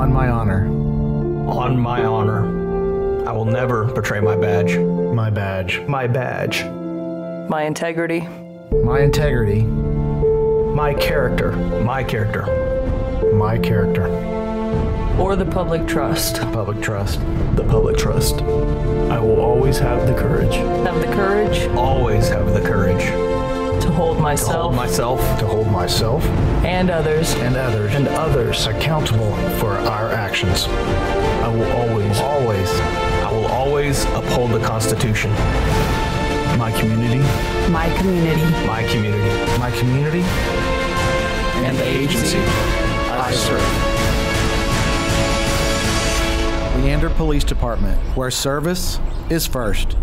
On my honor. On my honor. I will never betray my badge. My badge. My badge. My integrity. My integrity. My character. My character. My character. Or the public trust. Public trust. The public trust. I will always have the courage. Have the courage. Always have the courage. To hold myself. To hold myself. And others. And others. Accountable for our actions. I will always. I will always uphold the Constitution. My community. My community. My community. My community. And the agency I serve. Leander Police Department, where service is first.